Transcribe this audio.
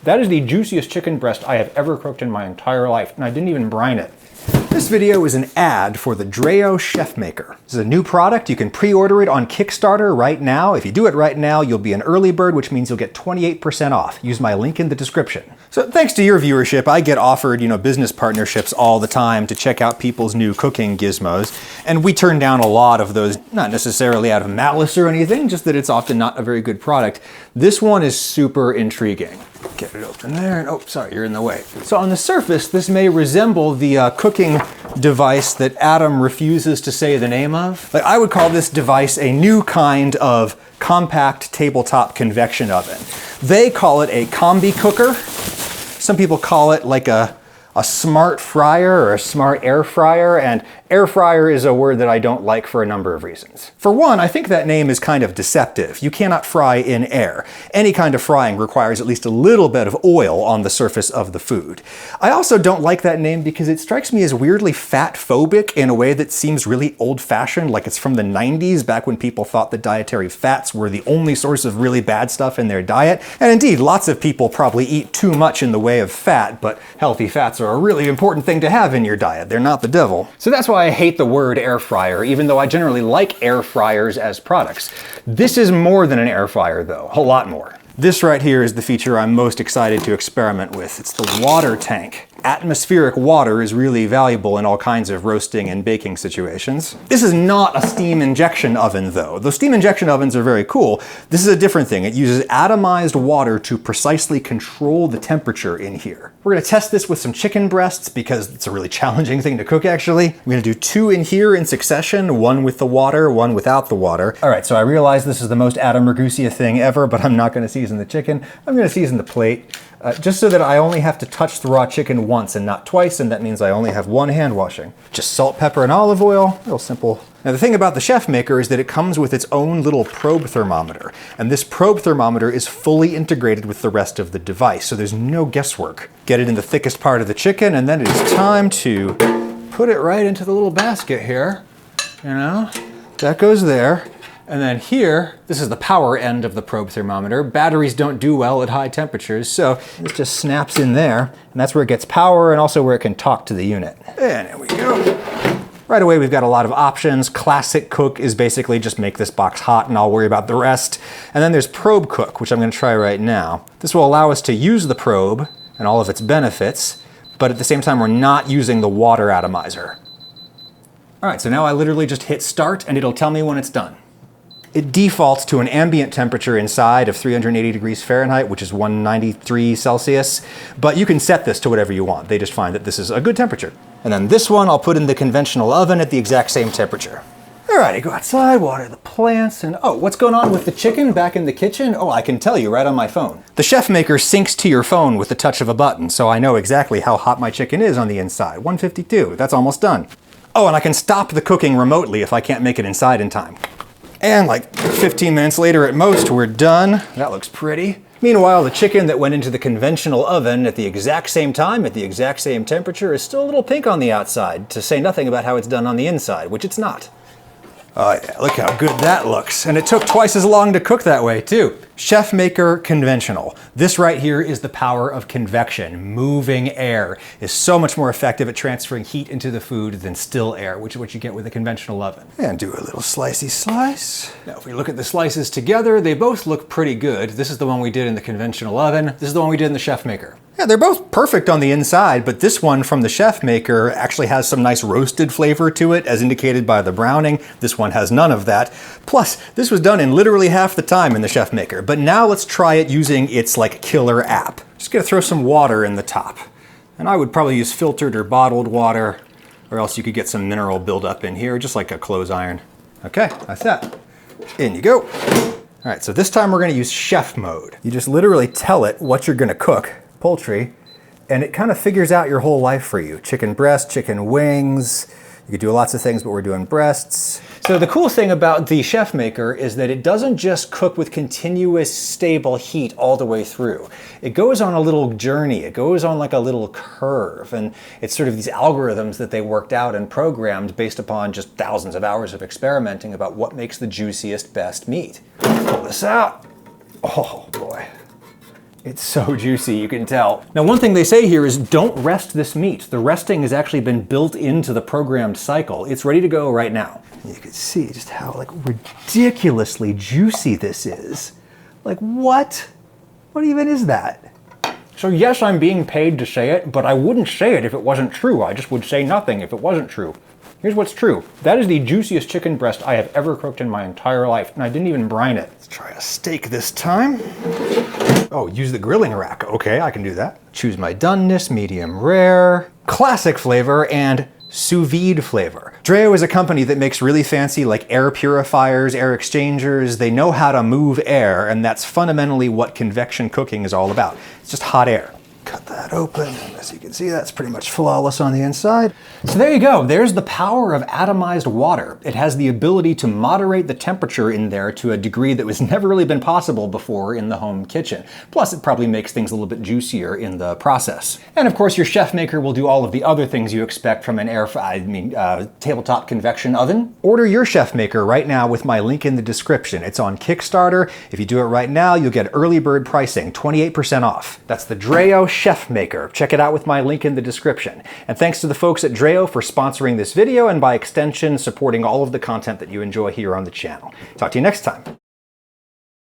That is the juiciest chicken breast I have ever cooked in my entire life, and I didn't even brine it. This video is an ad for the Dreo Chef Maker. This is a new product. You can pre-order it on Kickstarter right now. If you do it right now, you'll be an early bird, which means you'll get 28% off. Use my link in the description. So thanks to your viewership, I get offered, business partnerships all the time to check out people's new cooking gizmos. And we turn down a lot of those, not necessarily out of malice or anything, just that it's often not a very good product. This one is super intriguing. Get it open there, and oh, sorry, you're in the way. So on the surface, this may resemble the cooking device that Adam refuses to say the name of. I would call this device a new kind of compact tabletop convection oven. They call it a combi cooker. Some people call it like a smart fryer or a smart air fryer, and air fryer is a word that I don't like for a number of reasons. For one, I think that name is kind of deceptive. You cannot fry in air. Any kind of frying requires at least a little bit of oil on the surface of the food. I also don't like that name because it strikes me as weirdly fat-phobic in a way that seems really old-fashioned, like it's from the 90s, back when people thought that dietary fats were the only source of really bad stuff in their diet. And indeed, lots of people probably eat too much in the way of fat, but healthy fats are a really important thing to have in your diet. They're not the devil. So that's why I hate the word air fryer, even though I generally like air fryers as products. This is more than an air fryer though, a lot more. This right here is the feature I'm most excited to experiment with. It's the water tank. Atmospheric water is really valuable in all kinds of roasting and baking situations. This is not a steam injection oven though. Those steam injection ovens are very cool. This is a different thing. It uses atomized water to precisely control the temperature in here. We're gonna test this with some chicken breasts because it's a really challenging thing to cook actually. I'm gonna do 2 in here in succession, 1 with the water, 1 without the water. All right, so I realize this is the most Adam Ragusa thing ever, but I'm not gonna season the chicken. I'm gonna season the plate. Just so that I only have to touch the raw chicken once and not twice, and that means I only have 1 hand washing. Just salt, pepper, and olive oil, real simple. Now the thing about the Chef Maker is that it comes with its own little probe thermometer, and this probe thermometer is fully integrated with the rest of the device, so there's no guesswork. Get it in the thickest part of the chicken, and then it is time to put it right into the little basket here. That goes there. And then here, this is the power end of the probe thermometer. Batteries don't do well at high temperatures, so this just snaps in there, and that's where it gets power and also where it can talk to the unit. And there we go. Right away, we've got a lot of options. Classic Cook is basically just make this box hot and I'll worry about the rest. And then there's Probe Cook, which I'm gonna try right now. This will allow us to use the probe and all of its benefits, but at the same time, we're not using the water atomizer. All right, so now I literally just hit start and it'll tell me when it's done. It defaults to an ambient temperature inside of 380 degrees Fahrenheit, which is 193 Celsius, but you can set this to whatever you want. They just find that this is a good temperature. And then this one I'll put in the conventional oven at the exact same temperature. All right, I go outside, water the plants, and oh, what's going on with the chicken back in the kitchen? Oh, I can tell you right on my phone. The Chef Maker syncs to your phone with the touch of a button, so I know exactly how hot my chicken is on the inside. 152, that's almost done. Oh, and I can stop the cooking remotely if I can't make it inside in time. And like 15 minutes later at most, we're done. That looks pretty. Meanwhile, the chicken that went into the conventional oven at the exact same time, at the exact same temperature, is still a little pink on the outside, to say nothing about how it's done on the inside, which it's not. Oh yeah, look how good that looks. And it took twice as long to cook that way too. Chef Maker Conventional. This right here is the power of convection. Moving air is so much more effective at transferring heat into the food than still air, which is what you get with a conventional oven. And do a little slicey slice. Now if we look at the slices together, they both look pretty good. This is the one we did in the conventional oven. This is the one we did in the Chef Maker. Yeah, they're both perfect on the inside, but this one from the Chef Maker actually has some nice roasted flavor to it, as indicated by the browning. This one has none of that. Plus, this was done in literally half the time in the Chef Maker, but now let's try it using its killer app. Just gonna throw some water in the top. And I would probably use filtered or bottled water, or else you could get some mineral buildup in here, just like a clothes iron. Okay, that's that. In you go. All right, so this time we're gonna use chef mode. You just literally tell it what you're gonna cook. Poultry, and it kind of figures out your whole life for you. Chicken breast, chicken wings. You could do lots of things, but we're doing breasts. So the cool thing about the Chef Maker is that it doesn't just cook with continuous stable heat all the way through. It goes on a little journey. It goes on like a little curve, and it's sort of these algorithms that they worked out and programmed based upon just thousands of hours of experimenting about what makes the juiciest, best meat. Pull this out. Oh boy. It's so juicy, you can tell. Now, one thing they say here is don't rest this meat. The resting has actually been built into the programmed cycle. It's ready to go right now. You can see just how ridiculously juicy this is. Like, what? What even is that? So yes, I'm being paid to say it, but I wouldn't say it if it wasn't true. I just would say nothing if it wasn't true. Here's what's true. That is the juiciest chicken breast I have ever cooked in my entire life, and I didn't even brine it. Let's try a steak this time. Oh, use the grilling rack. Okay, I can do that. Choose my doneness, medium rare, classic flavor, and sous vide flavor. Dreo is a company that makes really fancy air purifiers, air exchangers. They know how to move air, and that's fundamentally what convection cooking is all about. It's just hot air. Cut that open. As you can see, that's pretty much flawless on the inside. So there you go. There's the power of atomized water. It has the ability to moderate the temperature in there to a degree that was never really been possible before in the home kitchen. Plus, it probably makes things a little bit juicier in the process. And of course, your chef maker will do all of the other things you expect from an tabletop convection oven. Order your chef maker right now with my link in the description. It's on Kickstarter. If you do it right now, you'll get early bird pricing, 28% off. That's the Dreo Chef Maker. Check it out with my link in the description. And thanks to the folks at Dreo for sponsoring this video and by extension supporting all of the content that you enjoy here on the channel. Talk to you next time.